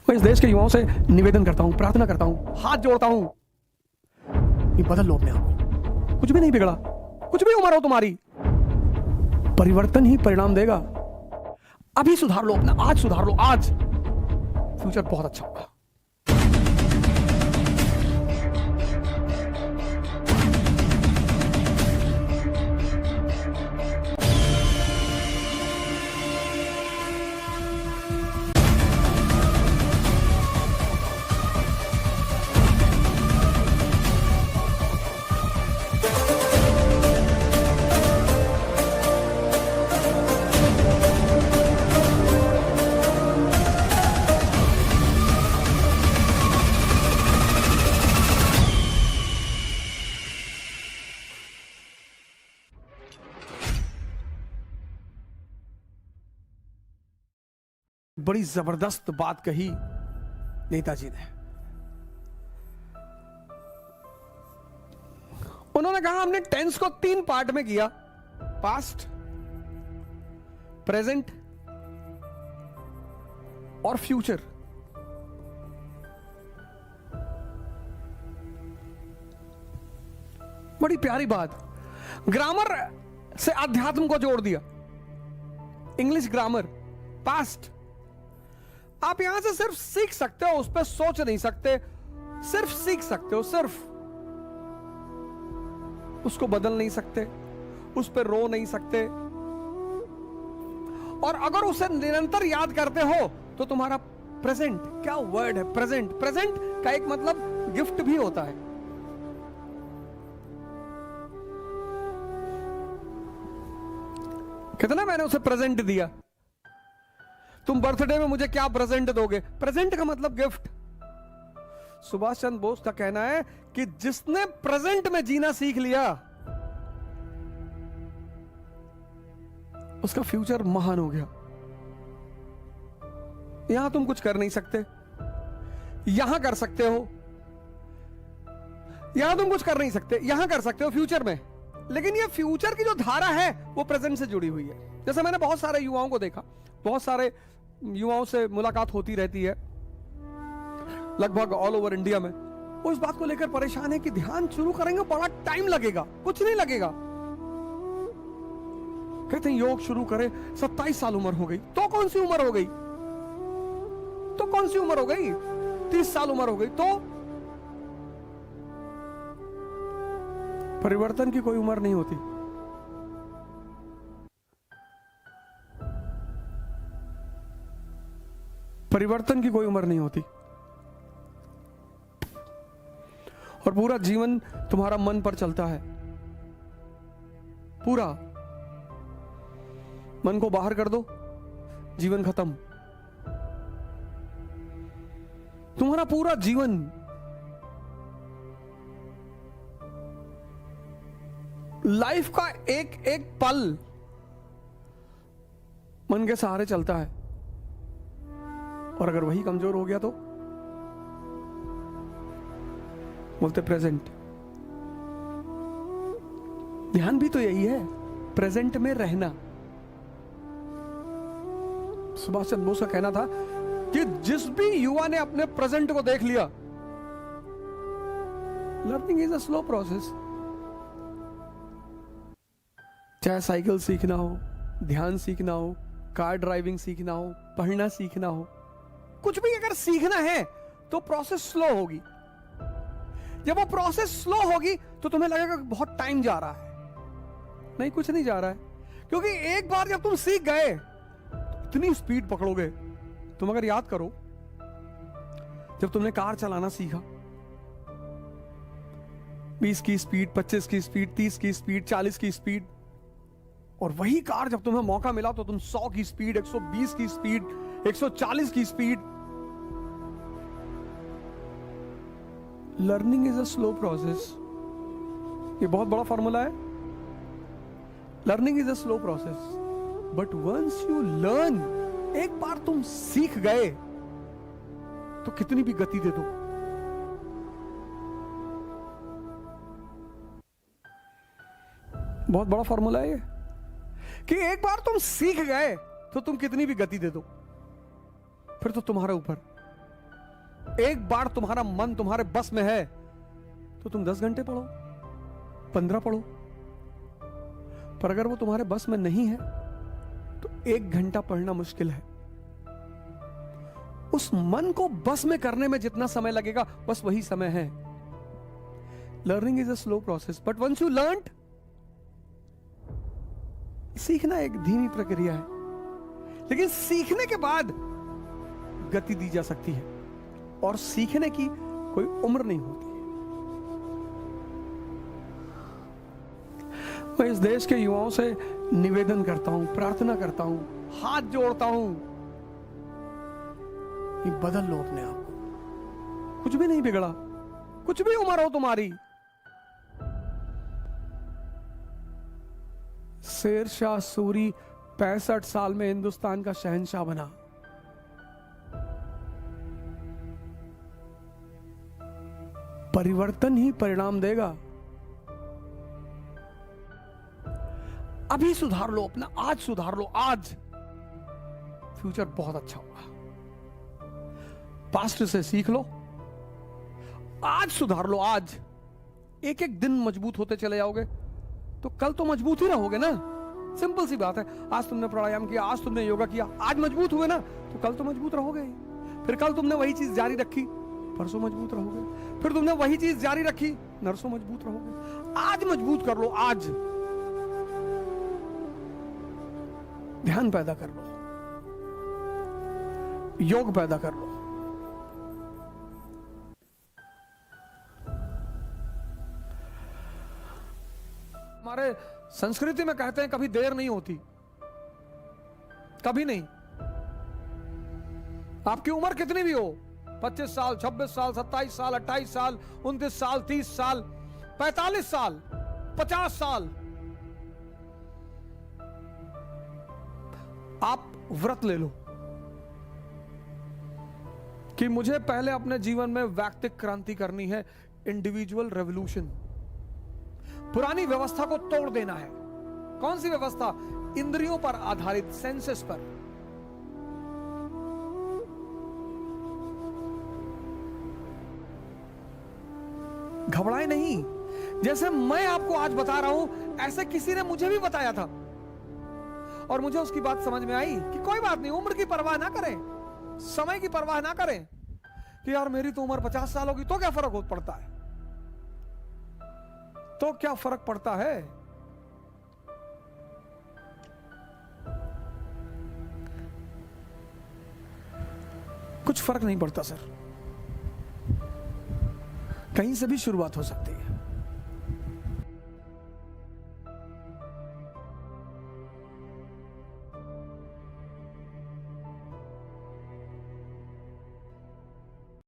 मैं इस देश के युवाओं से निवेदन करता हूं, प्रार्थना करता हूं, हाथ जोड़ता हूं कि बदल लो अपने आप को। कुछ भी नहीं बिगड़ा, कुछ भी उम्र हो तुम्हारी, परिवर्तन ही परिणाम देगा। अभी सुधार लो अपना, आज सुधार लो, आज फ्यूचर बहुत अच्छा होगा। बड़ी जबरदस्त बात कही नेताजी ने। उन्होंने कहा हमने टेंस को 3 पार्ट में किया, पास्ट, प्रेजेंट और फ्यूचर। बड़ी प्यारी बात। ग्रामर से अध्यात्म को जोड़ दिया। इंग्लिश ग्रामर, पास्ट, आप यहां से सिर्फ सीख सकते हो, उस पर सोच नहीं सकते, सिर्फ सीख सकते हो, सिर्फ उसको बदल नहीं सकते, उस पर रो नहीं सकते। और अगर उसे निरंतर याद करते हो तो तुम्हारा प्रेजेंट, क्या वर्ड है प्रेजेंट, प्रेजेंट का एक मतलब गिफ्ट भी होता है। कितना मैंने उसे प्रेजेंट दिया, तुम बर्थडे में मुझे क्या प्रेजेंट दोगे? प्रेजेंट का मतलब गिफ्ट। सुभाष चंद्र बोस का कहना है कि जिसने प्रेजेंट में जीना सीख लिया उसका फ्यूचर महान हो गया। यहां तुम कुछ कर नहीं सकते, यहां कर सकते हो, यहां तुम कुछ कर नहीं सकते, यहां कर सकते हो फ्यूचर में। लेकिन ये फ्यूचर की जो धारा है वो प्रेजेंट से जुड़ी हुई है। जैसे मैंने बहुत सारे युवाओं को देखा, बहुत सारे युवाओं से मुलाकात होती रहती है लगभग ऑल ओवर इंडिया में। वो इस बात को लेकर परेशान है कि ध्यान शुरू करेंगे बड़ा टाइम लगेगा। कुछ नहीं लगेगा। कहते हैं योग शुरू करें, 27 साल उम्र हो गई तो कौन सी उम्र हो गई, तो कौन सी उम्र हो गई, 30 साल उम्र हो गई तो। परिवर्तन की कोई उम्र नहीं होती। परिवर्तन की कोई उम्र नहीं होती। और पूरा जीवन तुम्हारा मन पर चलता है। पूरा मन को बाहर कर दो, जीवन खत्म। तुम्हारा पूरा जीवन लाइफ का एक एक पल मन के सहारे चलता है। और अगर वही कमजोर हो गया तो बोलते प्रेजेंट। ध्यान भी तो यही है, प्रेजेंट में रहना। सुभाष चंद्र बोस का कहना था कि जिस भी युवा ने अपने प्रेजेंट को देख लिया, learning is a slow process. चाहे साइकिल सीखना हो, ध्यान सीखना हो, कार ड्राइविंग सीखना हो, पढ़ना सीखना हो, कुछ भी अगर सीखना है तो प्रोसेस स्लो होगी। जब वो प्रोसेस स्लो होगी तो तुम्हें लगेगा कि बहुत टाइम जा रहा है। नहीं, कुछ नहीं जा रहा है, क्योंकि एक बार जब तुम सीख गए तो इतनी स्पीड पकड़ोगे। तुम अगर याद करो, जब तुमने कार चलाना सीखा, 20 की स्पीड, 25 की स्पीड, 30 की स्पीड, 40 की स्पीड, और वही कार जब तुम्हें मौका मिला तो तुम 100 की स्पीड, 120 की स्पीड, 140 की speed. Learning is a slow process. ये बहुत बड़ा फॉर्मूला है। Learning is a slow process, but once you learn, एक बार तुम सीख गए तो कितनी भी गति दे दो, बहुत बड़ा फॉर्मूला है ये, कि एक बार तुम सीख गए तो तुम कितनी भी गति दे दो, फिर तो तुम्हारे ऊपर। एक बार तुम्हारा मन तुम्हारे बस में है तो तुम 10 घंटे पढ़ो, 15 पढ़ो। पर अगर वो तुम्हारे बस में नहीं है तो 1 घंटा पढ़ना मुश्किल है। उस मन को बस में करने में जितना समय लगेगा बस वही समय है। Learning is a slow process, but once you learned, सीखना एक धीमी प्रक्रिया है, लेकिन सीखने के बाद गति दी जा सकती है और सीखने की कोई उम्र नहीं होती। मैं इस देश के युवाओं से निवेदन करता हूं, प्रार्थना करता हूं, हाथ जोड़ता हूं कि बदल लो अपने आप को। कुछ भी नहीं बिगड़ा, कुछ भी उम्र हो तुम्हारी। शेरशाह सूरी 65 साल में हिंदुस्तान का शहंशाह बना। परिवर्तन ही परिणाम देगा। अभी सुधार लो अपना, आज सुधार लो, आज फ्यूचर बहुत अच्छा होगा। पास्ट से सीख लो, आज सुधार लो, आज एक एक दिन मजबूत होते चले जाओगे तो कल तो मजबूत ही रहोगे ना। सिंपल सी बात है। आज तुमने प्राणायाम किया, आज तुमने योगा किया, आज मजबूत हुए ना, तो कल तो मजबूत रहोगे। फिर कल तुमने वही चीज जारी रखी, परसों मजबूत रहोगे। फिर तुमने वही चीज जारी रखी, नरसों मजबूत रहोगे। आज मजबूत कर लो, आज ध्यान पैदा कर लो, योग पैदा कर लो। हमारे संस्कृति में कहते हैं कभी देर नहीं होती, कभी नहीं। आपकी उम्र कितनी भी हो, 25 साल, 26 साल, 27 साल, 28 साल, 29 साल, 30 साल, 45 साल, 50 साल, आप व्रत ले लो कि मुझे पहले अपने जीवन में व्यक्तिगत क्रांति करनी है, इंडिविजुअल रेवोल्यूशन। पुरानी व्यवस्था को तोड़ देना है। कौन सी व्यवस्था? इंद्रियों पर आधारित, सेंसेस पर। घबराए नहीं। जैसे मैं आपको आज बता रहा हूं, ऐसे किसी ने मुझे भी बताया था और मुझे उसकी बात समझ में आई कि कोई बात नहीं, उम्र की परवाह ना करें, समय की परवाह ना करें कि यार मेरी तो उम्र 50 साल होगी तो क्या फर्क पड़ता है, तो क्या फर्क पड़ता है। कुछ फर्क नहीं पड़ता सर, कहीं से भी शुरुआत हो सकती है।